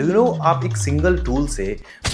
Do you know आप एक single tool से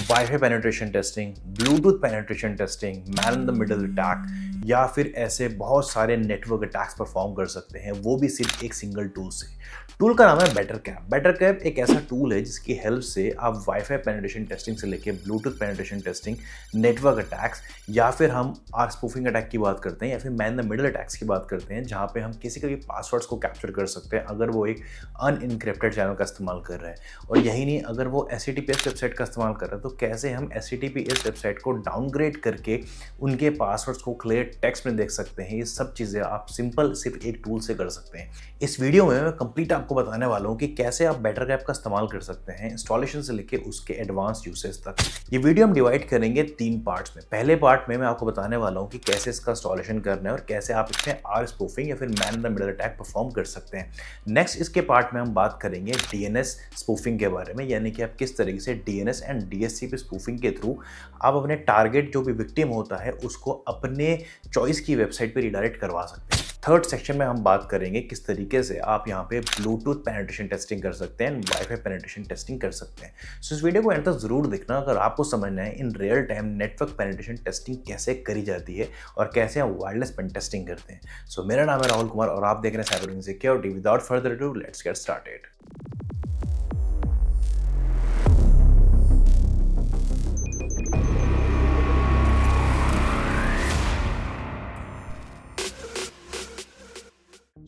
wifi penetration testing, Bluetooth penetration testing, man in the middle attack या फिर ऐसे बहुत सारे नेटवर्क अटैक्स परफॉर्म कर सकते हैं, वो भी सिर्फ एक सिंगल टूल से। टूल का नाम है बेटर कैप। बेटर कैप एक ऐसा टूल है जिसकी हेल्प से आप वाईफाई पेनिट्रेशन टेस्टिंग से लेके Bluetooth penetration testing, network attacks या फिर हम आर स्पूफिंग अटैक की बात करते हैं या फिर man in the middle attacks की बात करते हैं, जहाँ पे हम किसी का भी पासवर्ड्स को कैप्चर कर सकते हैं अगर वो एक अनइनक्रिप्टेड चैनल का इस्तेमाल कर रहे हैं। और यही नहीं, अगर वो HTTPS वेबसाइट का इस्तेमाल कर रहे हैं तो कैसे हम HTTPS वेबसाइट को डाउनग्रेड करके उनके पासवर्ड्स को क्लियर टेक्स्ट में देख सकते हैं। ये सब चीज़ें आप सिंपल सिर्फ एक टूल से कर सकते हैं। इस वीडियो में मैं कंप्लीट आपको बताने वाला हूँ कि कैसे आप बेटर कैप का इस्तेमाल कर सकते हैं, इंस्टॉलेशन से लेके उसके एडवांस यूसेज तक। ये वीडियो हम डिवाइड करेंगे 3 पार्ट्स में। पहले पार्ट में मैं आपको बताने वाला हूँ कि कैसे इसका इंस्टॉलेशन करना है और कैसे आप इसमें आर स्पूफिंग या फिर man in the middle attack perform कर सकते हैं। नेक्स्ट इसके पार्ट में हम बात करेंगे DNS स्पूफिंग के बारे में, यानी कि आप किस तरीके से DNS एंड DHCP स्पूफिंग के थ्रू आप अपने टारगेट जो भी विक्टिम होता है उसको अपने चॉइस की वेबसाइट पे रिडायरेक्ट करवा सकते हैं। थर्ड सेक्शन में हम बात करेंगे किस तरीके से आप यहाँ पे ब्लूटूथ पेनिट्रेशन टेस्टिंग कर सकते हैं, वाईफाई पेनिट्रेशन टेस्टिंग कर सकते हैं। सो इस वीडियो को एंड तक जरूर देखना अगर आपको समझना है in real time network penetration testing कैसे करी जाती है और कैसे हम वायरलेस पेन टेस्टिंग करते हैं। सो मेरा नाम है राहुल कुमार और आप देख रहे हैं cyber security. Without further ado let's get started.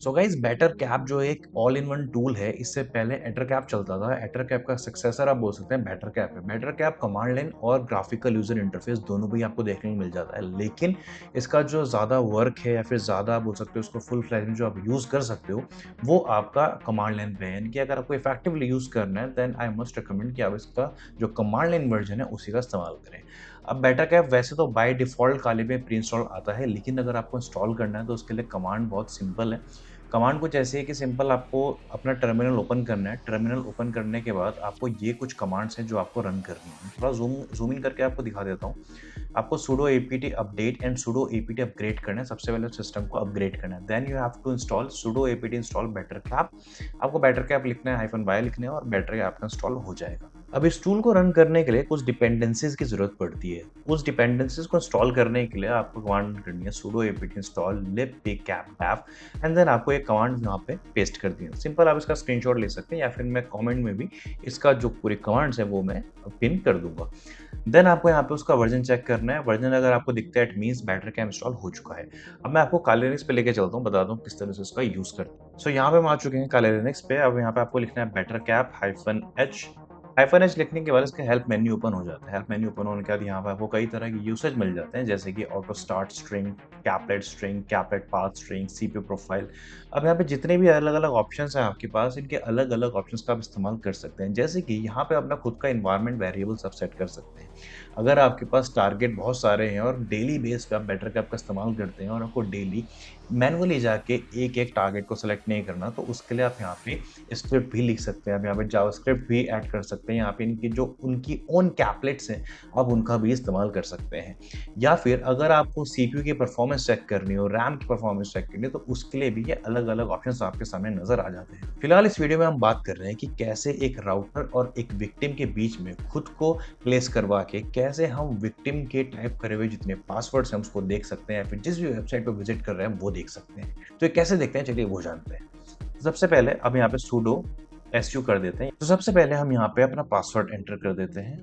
So guys better cap जो एक ऑल इन वन टूल है, इससे पहले एटर कैप चलता था। एटर कैप का सक्सेसर आप बोल सकते हैं बेटर कैप है। बेटर कैप कमांड लाइन और ग्राफिकल यूजर इंटरफेस दोनों भी आपको देखने को मिल जाता है, लेकिन इसका जो ज़्यादा वर्क है या फिर ज़्यादा बोल सकते हो उसको फुल फ्लैश में जो आप यूज़ कर सकते हो वो आपका कमांड लाइन पे है। यानी कि अगर आपको इफेक्टिवली यूज़ करना है देन आई मस्ट रिकमेंड कि आप इसका जो कमांड लाइन वर्जन है उसी का इस्तेमाल करें। अब बेटर कैप वैसे तो बाय डिफॉल्ट काले में प्री इंस्टॉल आता है, लेकिन अगर आपको इंस्टॉल करना है तो उसके लिए कमांड बहुत सिंपल है। कमांड कुछ ऐसी है कि सिंपल आपको अपना टर्मिनल ओपन करना है। टर्मिनल ओपन करने के बाद आपको ये कुछ कमांड्स हैं जो आपको रन करनी है। थोड़ा जूम इन करके आपको दिखा देता हूँ। आपको sudo apt update and sudo apt upgrade करना है। सबसे पहले सिस्टम को अपग्रेड करना है। Then you have to install sudo apt install better cap. आपको बेटर कैप लिखना है, -y लिखना है और बेटर कैप का इंस्टॉल हो जाएगा। अब इस टूल को रन करने के लिए कुछ डिपेंडेंसीज की जरूरत पड़ती है। उस डिपेंडेंसीज को इंस्टॉल करने के लिए आपको कमांड करनी है sudo apt install libpcap and then आपको एक कमांड यहाँ पे पेस्ट कर दी है। सिंपल आप इसका स्क्रीनशॉट ले सकते हैं या फिर मैं कमेंट में भी इसका जो पूरी कमांड्स है वो मैं पिन कर दूंगा। देन आपको यहाँ पे उसका वर्जन चेक करना है। वर्जन अगर आपको दिखता है it means better cap install हो चुका है। अब मैं आपको काले लिनक्स पे लेके चलता हूँ, बता दूँ किस तरह से उसका यूज करते हैं। सो यहाँ पे हम आ चुके हैं काले लिनक्स पे। अब यहाँ पे आपको लिखना है बेटर कैप -h लिखने के बाद इसका हेल्प मेन्यू ओपन हो जाता है। हेल्प मेन्यू ओपन होने के बाद यहाँ पे आपको कई तरह की यूसेज मिल जाते हैं, जैसे कि auto start string, Capulet path string, CPU profile. अब यहाँ पे जितने भी अलग अलग ऑप्शंस हैं आपके पास, इनके अलग अलग ऑप्शंस का आप इस्तेमाल कर सकते हैं। जैसे कि यहाँ पे अपना खुद का इन्वायरमेंट वेरिएबल सब सेट कर सकते हैं। अगर आपके पास टारगेट बहुत सारे हैं और डेली बेस पे आप बेटर कैप का इस्तेमाल करते हैं और आपको डेली मैनुअली जाके एक एक टारगेट को सेलेक्ट नहीं करना, तो उसके लिए आप यहाँ पे स्क्रिप्ट भी लिख सकते हैं। आप यहाँ पे जावास्क्रिप्ट भी ऐड कर सकते हैं। यहाँ पे इनकी जो उनकी ओन कैपलेट्स हैं आप उनका भी इस्तेमाल कर सकते हैं। या फिर अगर आपको सीपीयू की परफॉर्मेंस चेक करनी हो, रैम की परफॉर्मेंस चेक करनी हो, तो उसके लिए भी ये अलग अलग ऑप्शंस आपके सामने नजर आ जाते हैं। फिलहाल इस वीडियो में हम बात कर रहे हैं कि कैसे एक राउटर और एक विक्टिम के बीच में खुद को प्लेस करवा के कैसे हम विक्टिम के टाइप करे हुए जितने पासवर्ड्स हैं उसको देख सकते हैं या फिर जिस भी वेबसाइट पर विजिट कर रहे हैं वो देख सकते हैं। तो ये कैसे देखते हैं, चलिए वो जानते हैं। सबसे पहले अब यहाँ पे sudo su कर देते हैं। तो सबसे पहले हम यहाँ पे अपना पासवर्ड एंटर कर देते हैं।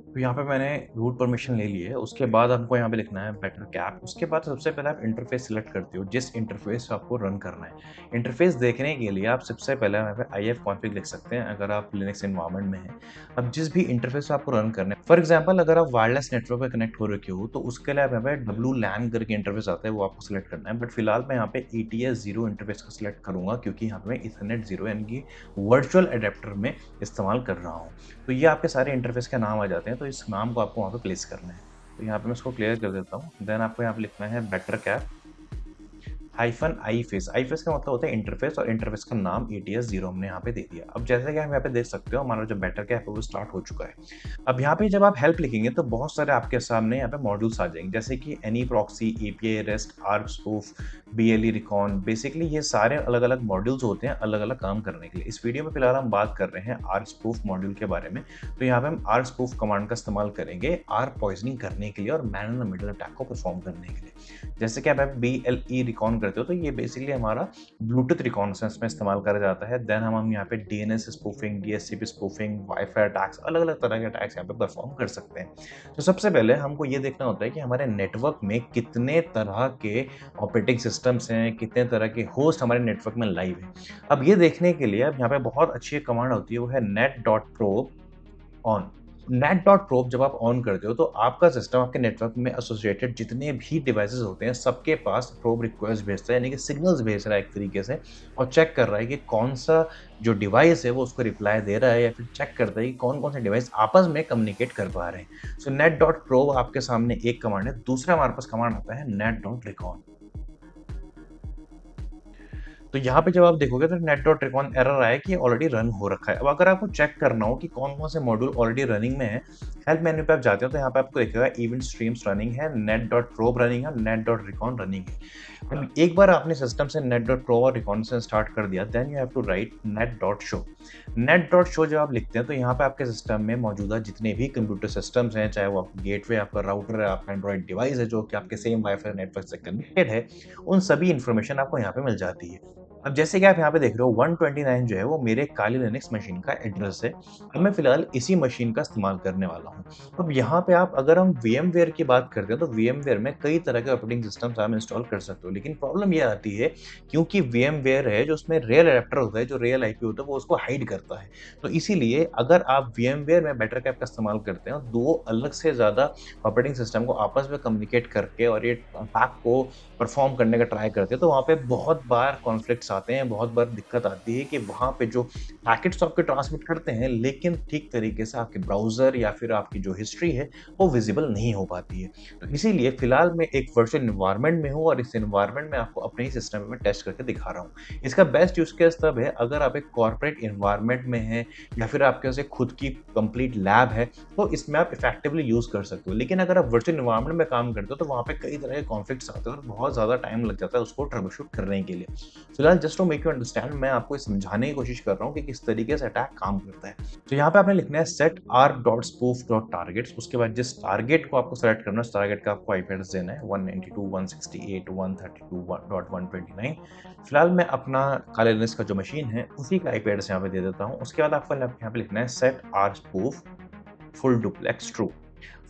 तो यहाँ पे मैंने रूट परमिशन ले ली है। उसके बाद हमको यहाँ पे लिखना है बेटर कैप। उसके बाद सबसे पहले आप इंटरफेस सिलेक्ट करते हो, जिस इंटरफेस आपको रन करना है। इंटरफेस देखने के लिए आप सबसे पहले यहाँ पे if config लिख सकते हैं अगर आप लिनक्स एनवायरनमेंट में हैं। अब जिस भी इंटरफेस आपको रन करना है, फॉर एग्जाम्पल अगर आप वायरलेस नेटवर्क पे कनेक्ट हो रखे हो तो उसके लिए आप यहाँ पे WLAN करके इंटरफेस आता है, वो आपको सिलेक्ट करना है। बट फिलहाल मैं यहाँ पे ETS0 इंटरफेस का सिलेक्ट करूंगा क्योंकि यहाँ पे मैं ईथरनेट 0 यानी कि वर्चुअल एडेप्टर में इस्तेमाल कर रहा हूँ। तो ये आपके सारे इंटरफेस के नाम आ जाते हैं, तो इस नाम को आपको वहाँ पे प्लेस करना है। तो यहाँ पे मैं इसको क्लियर कर देता हूँ। देन आपको यहाँ पे लिखना है बेटर कैप हाइफन आईफेस, आईफेस का मतलब होता है इंटरफेस, और इंटरफेस का नाम एटीएस 0 हमने यहाँ पे दे दिया। अब जैसे कि हम यहाँ पे देख सकते हो हमारा जो बेटर कैप है वो स्टार्ट हो चुका है। अब यहाँ पे जब आप हेल्प लिखेंगे तो बहुत सारे आपके सामने यहाँ पे मॉड्यूल्स आ जाएंगे, जैसे कि any proxy, API rest, ARP spoof, BLE recon. Basically ये सारे अलग अलग मॉड्यूल्स होते हैं अलग अलग काम करने के लिए। इस वीडियो में फिलहाल हम बात कर रहे हैं आर्प स्पूफ मॉड्यूल के बारे में। तो यहाँ पे हम आर्प स्पूफ कमांड का इस्तेमाल करेंगे आर्प पॉइजनिंग करने के लिए और man in the middle attack को परफॉर्म करने के लिए। जैसे कि आप बीएलई रिकॉन करते हो तो ये बेसिकली हमारा ब्लूटूथ रिकॉन्सेंस में इस्तेमाल करा जाता है। देन हम यहाँ पे DNS spoofing, DHCP spoofing, wifi attacks, अलग अलग तरह के अटैक्स यहाँ पे परफॉर्म कर सकते हैं। तो सबसे पहले हमको ये देखना होता है कि हमारे नेटवर्क में कितने तरह के ऑपरेटिंग सिस्टम्स हैं, कितने तरह के होस्ट हमारे नेटवर्क में लाइव हैं। अब ये देखने के लिए अब यहाँ पे बहुत अच्छी एक कमांड होती है, वो है net.probe ऑन। net.probe जब आप ऑन करते हो तो आपका सिस्टम आपके नेटवर्क में एसोसिएटेड जितने भी डिवाइसेस होते हैं सबके पास प्रोब रिक्वेस्ट भेजता है, यानी कि सिग्नल्स भेज रहा है एक तरीके से, और चेक कर रहा है कि कौन सा जो डिवाइस है वो उसको रिप्लाई दे रहा है, या फिर चेक करता है कि कौन कौन से डिवाइस आपस में कम्युनिकेट कर पा रहे हैं। सो net.probe आपके सामने एक कमांड है। दूसरा हमारे पास कमांड आता है net.recon। तो यहाँ पे जब आप देखोगे तो net.recon एरर आया कि ऑलरेडी रन हो रखा है। अब अगर आपको चेक करना हो कि कौन-कौन से मॉड्यूल ऑलरेडी रनिंग में है, हेल्प मेन्यू पे आप जाते हो तो यहाँ पे आपको दिखेगा इवेंट स्ट्रीम्स रनिंग है, net.probe रनिंग है, net.recon रनिंग है। अब एक बार आपने सिस्टम से net.probe और recon से स्टार्ट कर दिया, then you have to write net.show। net.show जब आप लिखते हैं तो यहाँ पे आपके सिस्टम में मौजूदा जितने भी कंप्यूटर सिस्टम्स हैं, चाहे वो आपका गेटवे, आपका राउटर है, आपका एंड्रॉइड डिवाइस है जो कि आपके सेम वाईफाई नेटवर्क से कनेक्टेड है, उन सभी इन्फॉर्मेशन आपको यहाँ पे मिल जाती है। अब जैसे कि आप यहाँ पे देख रहे हो 129 जो है वो मेरे काली लिनक्स मशीन का एड्रेस है। अब मैं फिलहाल इसी मशीन का इस्तेमाल करने वाला हूँ। अब यहाँ पे आप अगर हम VMware की बात करते हैं तो VMware में कई तरह के ऑपरेटिंग सिस्टम्स आप इंस्टॉल कर सकते हो, लेकिन प्रॉब्लम ये आती है क्योंकि VMware है जो उसमें रियल एडेप्टर होता है, जो रियल आईपी होता है वो उसको हाइड करता है। तो इसीलिए अगर आप VMware में बेटर कैप का इस्तेमाल करते हैं, दो अलग से ज़्यादा ऑपरेटिंग सिस्टम को आपस में कम्युनिकेट करके और ये अटैक को परफॉर्म करने का ट्राई करते हैं, तो वहाँ पे बहुत बार कॉन्फ्लिक्ट्स आते हैं, बहुत बार दिक्कत आती है कि वहाँ पे जो पैकेट्स आपके ट्रांसमिट करते हैं लेकिन ठीक तरीके से आपके ब्राउज़र या फिर आपकी जो हिस्ट्री है वो विजिबल नहीं हो पाती है। तो इसीलिए फिलहाल मैं एक वर्चुअल एनवायरनमेंट में हूँ और इस एनवायरनमेंट में आपको अपने ही सिस्टम में टेस्ट करके दिखा रहा हूँ। इसका बेस्ट यूज़ केस तब है अगर आप एक कॉर्पोरेट एनवायरनमेंट में हैं या फिर आपके पास एक खुद की कंप्लीट लैब है, तो इसमें आप इफेक्टिवली यूज़ कर सकते हो। लेकिन अगर आप वर्चुअल एनवायरनमेंट में काम करते हो तो वहाँ पे कई तरह के कॉन्फ्लिक्ट्स आते हैं और बहुत ज़्यादा टाइम लग जाता है उसको ट्रबल शूट करने के लिए। फिलहाल just to make you understand मैं आपको ये समझाने की कोशिश कर रहा हूँ कि किस तरीके से अटैक काम करता है। तो यहाँ पे आपने लिखना है set arp.spoof.targets। उसके बाद जिस टारगेट को आपको सेलेक्ट करना है उस टारगेट का आपको आईपी एड्रेस देना है 192.168.132.129। फिलहाल मैं अपना काले लिनक्स का जो मशीन है उसी का आईपी एड्रेस यहाँ पे दे देता हूँ। उसके बाद आपको यहाँ पे लिखना है set arp full duplex true।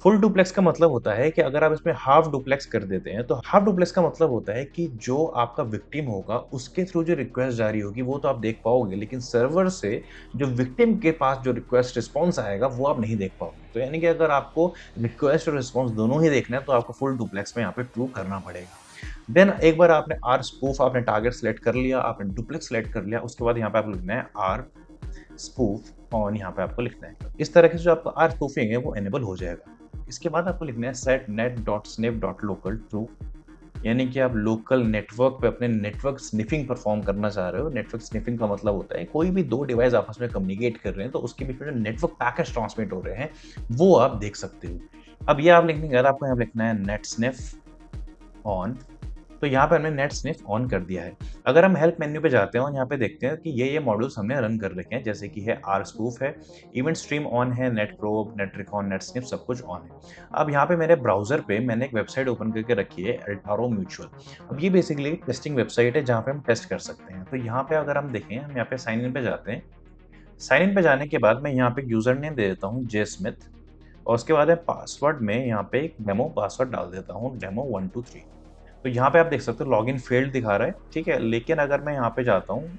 Full duplex का मतलब होता है कि अगर आप इसमें हाफ डुप्लेक्स कर देते हैं तो हाफ डुप्लेक्स का मतलब होता है कि जो आपका विक्टिम होगा उसके थ्रू जो रिक्वेस्ट जारी होगी वो तो आप देख पाओगे, लेकिन सर्वर से जो विक्टिम के पास जो रिक्वेस्ट रिस्पॉन्स आएगा वो आप नहीं देख पाओगे। तो यानी कि अगर आपको रिक्वेस्ट और रिस्पॉन्स दोनों ही देखना है तो आपको फुल डुप्लेक्स में यहाँ पे ट्रू करना पड़ेगा। देन एक बार आपने आर स्पूफ आपने टारगेट सेलेक्ट कर लिया, आपने डुप्लेक्स सेलेक्ट कर लिया, उसके बाद यहाँ पे आपको लिखना है आर स्पूफ ऑन, यहाँ पे आपको लिखना है। इस तरह से जो आपका आर स्पूफिंग है वो एनेबल हो जाएगा। इसके बाद आपको लिखना है set net.snif.local true, यानी कि आप लोकल नेटवर्क पे अपने नेटवर्क स्निफिंग परफॉर्म करना चाह रहे हो। नेटवर्क स्निफिंग का मतलब होता है कोई भी दो डिवाइस आपस में कम्युनिकेट कर रहे हैं तो उसके बीच में जो नेटवर्क पैकेट्स ट्रांसमिट हो रहे हैं वो आप देख सकते हो। अब ये आप लिखने के बाद आपको यहाँ लिखना है नेट स्निफ ऑन। तो यहाँ पे हमने नेट स्निफ ऑन कर दिया है। अगर हम हेल्प मेन्यू पे जाते हैं और यहाँ पे देखते हैं कि ये मॉड्यूल्स हमने रन कर रखे हैं, जैसे कि है आर स्पूफ है, इवेंट स्ट्रीम ऑन है, net probe, net recon, net sniff सब कुछ ऑन है। अब यहाँ पे मेरे ब्राउजर पे मैंने एक वेबसाइट ओपन करके रखी है एल्टारो म्यूचुअल। अब ये बेसिकली टेस्टिंग वेबसाइट है जहाँ पे हम टेस्ट कर सकते हैं। तो यहाँ पे अगर हम देखें, हम यहाँ पे साइन इन पे जाते हैं। साइन इन पे जाने के बाद मैं यहाँ पे यूजर नेम दे देता हूँ जे स्मिथ, और उसके बाद पासवर्ड में यहाँ पे एक डेमो पासवर्ड डाल देता हूँ, डेमो 123। तो यहाँ पे आप देख सकते हो लॉगिन फेल्ड दिखा रहा है, ठीक है। लेकिन अगर मैं यहाँ पे जाता हूँ,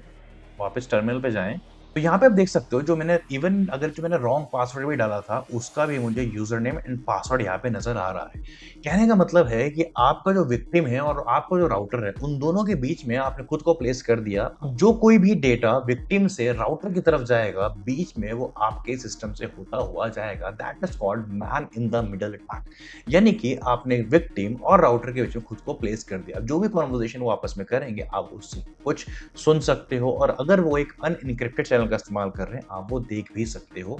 वापस टर्मिनल पे जाएं, तो यहाँ पे आप देख सकते हो जो मैंने इवन अगर जो मैंने रॉन्ग पासवर्ड भी डाला था, उसका भी मुझे यूज़र नेम एंड पासवर्ड यहाँ पे नज़र आ रहा है। कहने का मतलब है कि आपका जो विक्टिम है और आपका जो राउटर है, उन दोनों के बीच में आपने खुद को प्लेस कर दिया। जो कोई भी डेटा विक्टिम से राउटर की तरफ जाएगा, बीच में वो आपके सिस्टम से होता हुआ जाएगा। That is called man in the middle attack. यानी कि आपने विक्टिम और राउटर के बीच में खुद को प्लेस कर दिया। अब जो भी कन्वर्सेशन वो आपस में करेंगे, आप उससे कुछ सुन सकते हो और अगर वो एक अनएन्क्रिप्टेड चैनल का इस्तेमाल कर रहे हैं, आप वो देख भी सकते हो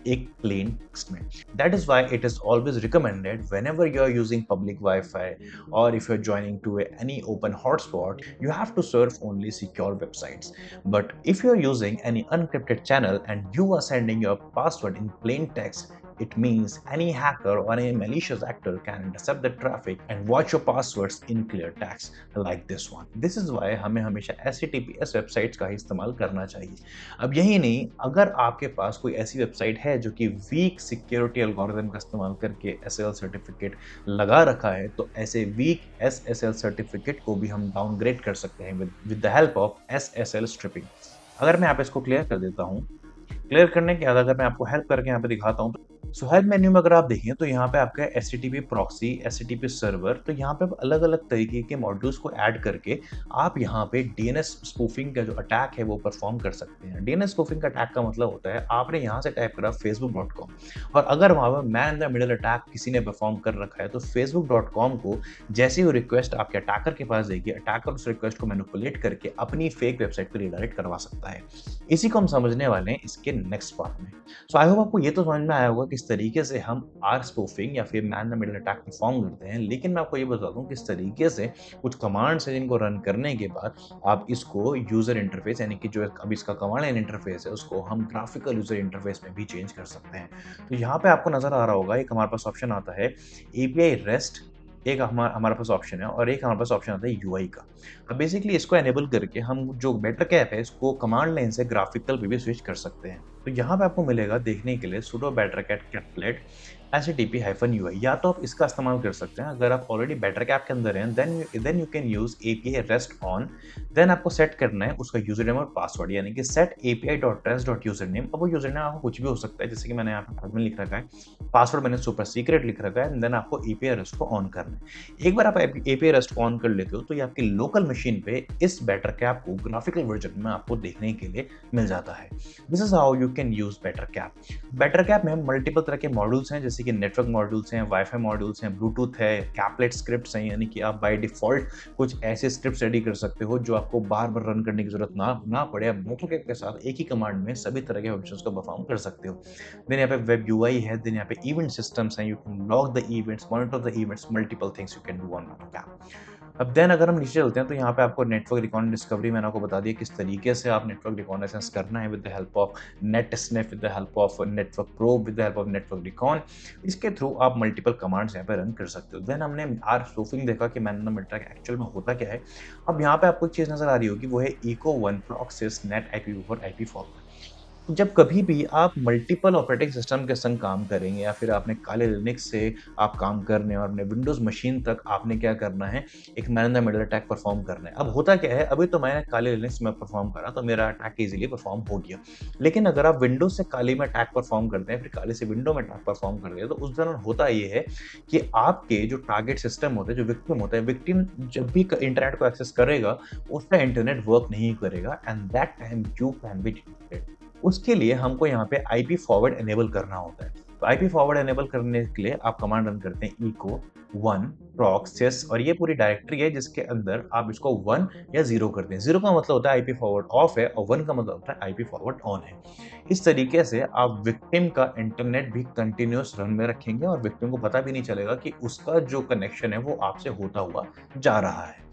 एक प्लेन टेक्स्ट में। That is why it is always recommended whenever you are using public wifi और if you are joining to any open hotspot, you have to serve only secure websites. But if you are using any unencrypted channel and you are sending your password in plain text, it means any hacker or any malicious actor can intercept the traffic and watch your passwords in clear text like this one. This is why हमें हमेशा HTTPS websites का ही इस्तेमाल करना चाहिए। अब यही नहीं, अगर आपके पास कोई ऐसी वेबसाइट है जो कि वीक सिक्योरिटी एल्गोरिथम का इस्तेमाल करके SSL सर्टिफिकेट लगा रखा है, तो ऐसे वीक SSL सर्टिफिकेट को भी हम डाउनग्रेड कर सकते हैं with the help of SSL stripping. अगर मैं यहाँ पे इसको क्लियर कर देता हूँ, क्लियर करने के बाद अगर मैं आपको हेल्प करके यहाँ पे दिखाता हूँ, सो हेल्प मेन्यू में अगर आप देखें तो यहाँ पे आपका HTTP प्रॉक्सी, HTTP सर्वर, तो यहाँ पे आप अलग-अलग तरीके के मॉड्यूल्स को ऐड करके आप यहाँ पे DNS स्पूफिंग का जो अटैक है वो परफॉर्म कर सकते हैं। DNS स्पूफिंग का अटैक का मतलब होता है आपने यहाँ से टाइप करा facebook.com और अगर वहाँ पे man in the middle attack किसी ने परफॉर्म कर रखा है, तो facebook.com को जैसे ही वो रिक्वेस्ट आपके अटैकर के पास देगी, अटैकर उस रिक्वेस्ट को मैनिपुलेट करके अपनी फेक वेबसाइट पे रिडायरेक्ट करवा सकता है। इसी को हम समझने वाले हैं इसके नेक्स्ट पार्ट में। सो आई होप आपको ये तो समझ में आया होगा किस तरीके से हम आर स्पूफिंग या फिर man in the middle attack perform करते हैं। लेकिन मैं आपको ये बता दूं किस तरीके से कुछ कमांड्स हैं जिनको रन करने के बाद आप इसको यूजर इंटरफेस यानी कि जो अभी इसका कमांड लाइन इंटरफेस है उसको हम ग्राफिकल यूजर इंटरफेस में भी चेंज कर सकते हैं। तो यहाँ पे आपको नजर आ रहा होगा एक हमारे पास ऑप्शन आता है API रेस्ट, एक हमारे पास ऑप्शन है और एक हमारे पास ऑप्शन आता है UI का। अब बेसिकली इसको एनेबल करके हम जो बेटर कैप है इसको कमांड लाइन से ग्राफिकल पे भी स्विच कर सकते हैं। तो यहाँ पे आपको मिलेगा देखने के लिए sudo bettercat कैपलेट HTTP-UI, या तो आप इसका इस्तेमाल कर सकते हैं। अगर आप ऑलरेडी बेटर कैप के अंदर हैं then you can use API rest on. Then आपको सेट करना है उसका यूजर नेम और पासवर्ड, यानी कि सेट API.rest.username। अब वो यूजर नेम आपको कुछ भी हो सकता है, जैसे कि मैंने यहाँ पे एडमिन लिख रखा है, पासवर्ड मैंने सुपर सीक्रेट लिख रखा है। देन आपको API रेस्ट को ऑन करना है। एक बार आप API रेस्ट ऑन कर लेते हो तो ये आपकी लोकल मशीन पे इस बेटर कैप को ग्राफिकल वर्जन में आपको देखने के लिए मिल जाता है। This is how you can use better cap. Better cap में मल्टीपल तरह के मॉड्यूल्स हैं, जैसे कि नेटवर्क मॉड्यूल्स हैं, वाईफाई मॉड्यूल्स हैं, ब्लूटूथ है, कैपलेट स्क्रिप्ट्स हैं, यानी कि आप बाय डिफॉल्ट कुछ ऐसे स्क्रिप्ट्स रेडी कर सकते हो जो आपको बार बार रन करने की जरूरत ना पड़े। आप बेटर कैप के साथ एक ही कमांड में सभी तरह के फंक्शंस को परफॉर्म कर सकते हो। देन यहाँ पे वेब UI है, देन यहाँ पे इवेंट सिस्टम्स हैं, you can log the events, monitor the events, multiple things you can do on better cap. अब देन अगर हम नीचे चलते हैं तो यहाँ पे आपको नेटवर्क रिकॉन डिस्कवरी मैंने आपको बता दिया किस तरीके से आप नेटवर्क रिकॉनेसेंस करना है with the help of netsniff, with the help of network probe, with the help of network recon. इसके थ्रू आप मल्टीपल कमांड्स यहाँ पे रन कर सकते हो। देन हमने आर स्पूफिंग देखा कि man in the middle attack actual में होता क्या है। अब यहाँ पे आपको एक चीज़ नजर आ रही होगी, वो है eco1 proxys net IPv4 IP forward। जब कभी भी आप मल्टीपल ऑपरेटिंग सिस्टम के संग काम करेंगे या फिर आपने काले लिनक्स से आप काम करने और अपने विंडोज़ मशीन तक आपने क्या करना है, एक man in the middle attack perform करना है। अब होता क्या है, अभी तो मैंने काले लिनक्स में परफॉर्म करा तो मेरा अटैक इजीली परफॉर्म हो गया। लेकिन अगर आप विंडोज से काली में अटैक परफॉर्म करते हैं, फिर काले से विंडो में अटैक परफॉर्म करते हैं, तो उस दौरान होता ये है कि आपके जो टारगेट सिस्टम होते हैं, जो विक्टिम होता है, विक्टिम जब भी इंटरनेट को एक्सेस करेगा उसका इंटरनेट वर्क नहीं करेगा and that time you can be detected. उसके लिए हमको यहाँ पे IP फॉरवर्ड एनेबल करना होता है। तो IP फॉरवर्ड एनेबल करने के लिए आप कमांड रन करते हैं eco1 proxys और ये पूरी डायरेक्टरी है जिसके अंदर आप इसको 1 या 0 करते हैं। 0 का मतलब होता है IP फॉरवर्ड ऑफ है और 1 का मतलब होता है IP फॉरवर्ड ऑन है। इस तरीके से आप विक्टिम का इंटरनेट भी कंटिन्यूअस रन में रखेंगे और विक्टिम को पता भी नहीं चलेगा कि उसका जो कनेक्शन है वो आपसे होता हुआ जा रहा है।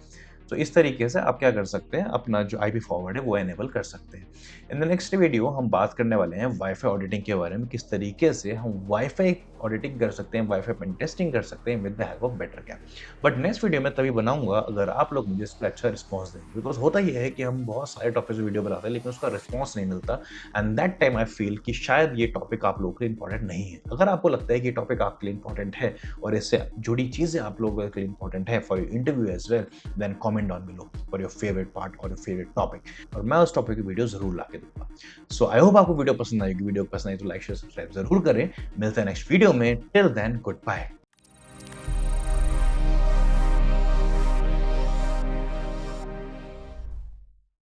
तो इस तरीके से आप क्या कर सकते हैं, अपना जो IP फॉरवर्ड है वो एनेबल कर सकते हैं। इन द नेक्स्ट वीडियो हम बात करने वाले हैं वाईफाई ऑडिटिंग के बारे में, किस तरीके से हम वाईफाई ऑडिटिंग कर सकते हैं, वाईफाई पेन टेस्टिंग कर सकते हैं with the help of better cap. But next video में तभी बनाऊंगा अगर आप लोग मुझे इस पर अच्छा रिस्पॉन्स देंगे, बिकॉज होता यह है कि हम बहुत सारे टॉपिक वीडियो बनाते हैं लेकिन उसका रिस्पॉन्स नहीं मिलता and that time I feel कि शायद ये टॉपिक आप लोगों के लिए इंपॉर्टेंट नहीं है। अगर आपको लगता है कि टॉपिक आपके लिए इंपॉर्टेंट है और इससे जुड़ी चीज़ें आप लोगों के लिए इंपॉर्टेंट है for your interview as well, then comment comment down below for your favourite part और योर फेवरेट टॉपिक, और मैं उस टॉपिक की वीडियो जरूर ला के दूंगा। सो आई होप आपको वीडियो पसंद आएगी। वीडियो पसंद आई तो लाइक शेयर सब्सक्राइब जरूर करें। मिलते हैं नेक्स्ट वीडियो में। Till then good bye.